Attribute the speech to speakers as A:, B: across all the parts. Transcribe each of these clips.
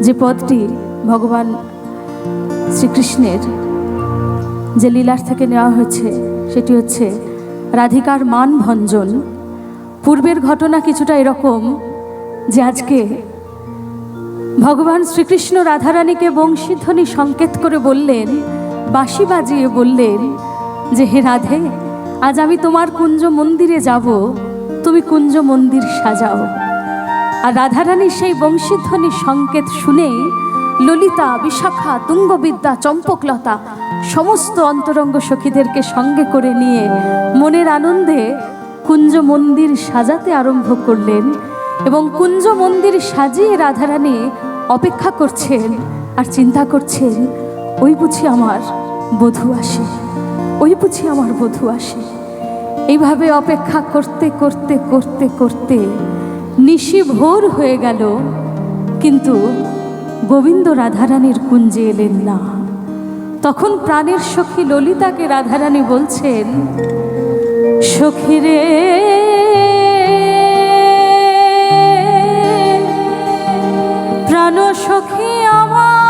A: যে পদটি ভগবান শ্রীকৃষ্ণের যে লীলার থেকে নেওয়া হয়েছে সেটি হচ্ছে রাধিকার মান ভঞ্জন। পূর্বের ঘটনা কিছুটা এরকম যে আজকে ভগবান শ্রীকৃষ্ণ রাধারানীকে বংশীধ্বনি সংকেত করে বললেন, বাঁশি বাজিয়ে বললেন যে হে রাধে, আজ আমি তোমার কুঞ্জ মন্দিরে যাব, তুমি কুঞ্জ মন্দির সাজাও। আর রাধারানী সেই বংশীধ্বনি সংকেত শুনেই ললিতা, বিশাখা, তুঙ্গবিদ্যা, চম্পকলতা সমস্ত অন্তরঙ্গ সখীদেরকে সঙ্গে করে নিয়ে মনের আনন্দে কুঞ্জ মন্দির সাজাতে আরম্ভ করলেন। এবং কুঞ্জ মন্দির সাজিয়ে রাধারানী অপেক্ষা করছেন আর চিন্তা করছেন, ওই বুঝি আমার বধূ আসে, ওই বুঝি আমার বধূ আসে। এইভাবে অপেক্ষা করতে করতে করতে করতে নিশি ভোর হয়ে গেল, কিন্তু গোবিন্দ রাধারানীর কুঞ্জে এলেন না। তখন প্রাণের সখী ললিতাকে রাধারানী বলছেন, সখী রে, প্রাণ সখী আমার,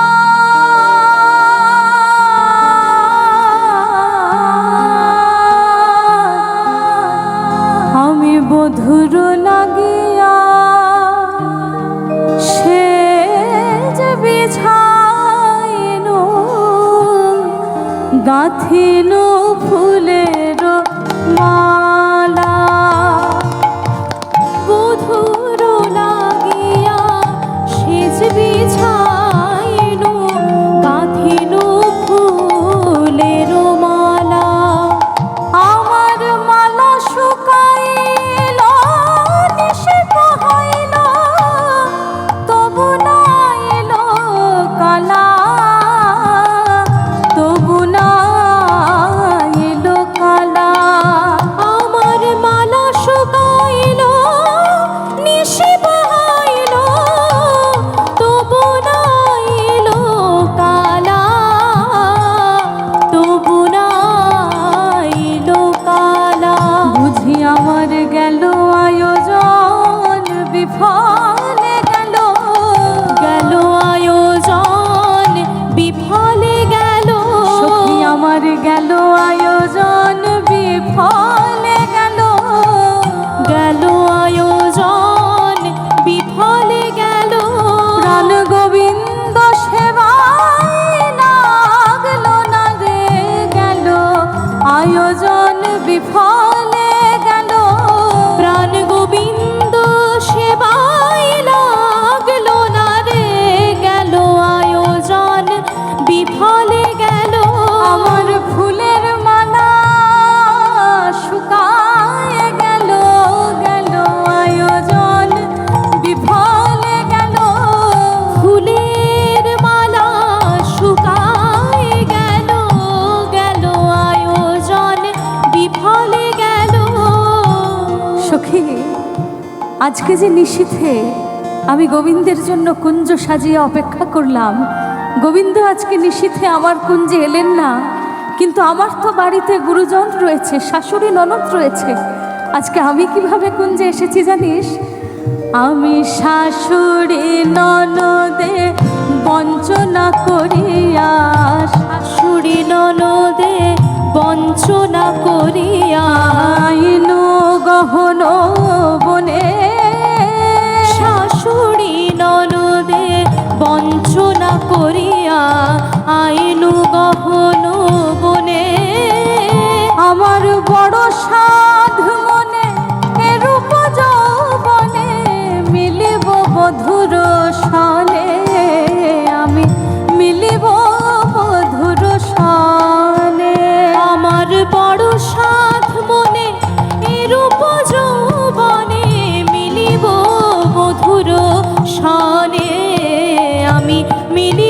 A: আমি বধুর লাগিয়া সে যে বিছাইনু গাঁথিনু ফুলের মালা, বধুর লাগিয়া সে যে বিছাইনু গাঁথিনু ফুলের মালা। আমার মালা শুকাইল নিশি পোহাইল, তবু না এলো কালা, তবু না এলো কালা। আমার মালা শুকাইল নিশি পোহাইল, তবু না এলো কালা, তবু না এলো কালা। বুঝি আমার গেল আয়োজন বিফলে গেল, গেল আয়োজন বিফলে গেল। সখী আমার গেল আয়োজন বিফলে গেল, গেল আয়োজন বিফলে গেল। প্রাণ গোবিন্দ সেবায় লাগলো না রে, গেল আয়োজন বিফলে গেল। প্রাণ গোবিন্দ সেবায় লাগলো না রে, গেল আয়োজন বিফলে গেল। আমার ফুলের মালা শুকায় গেল, গেল আয়োজন বিফলে গেল। ফুলের মালা শুকায় গেল, গেল আয়োজন বিফলে গেল। সখী, আজকে যে নিশীথে আমি গোবিন্দের জন্য কুঞ্জ সাজিয়ে অপেক্ষা করলাম, গোবিন্দ আজকে নিশীথে আমার কুঞ্জে এলেন না। কিন্তু আমার তো বাড়িতে গুরুজন রয়েছে, শাশুড়ি ননদ রয়েছে, আজকে আমি কিভাবে কুঞ্জে এসেছি জানিস? আমি শাশুড়ি ননদে বঞ্চনা করিয়া, শাশুড়ি ননদে বঞ্চনা করিয়া আইনু গহন বনে, শাশুড়ি ননদে বঞ্চনা করিয়া আইনু গহন বনে। আমার বড় সাধ মনে এরূপ যৌবনে, মিলিব বধুর সনে, আমি মিলিব বধুর সনে। আমার বড় সাধ মনে এরূপ যৌবনে, মিলিব বধুর সনে, আমি মিলিব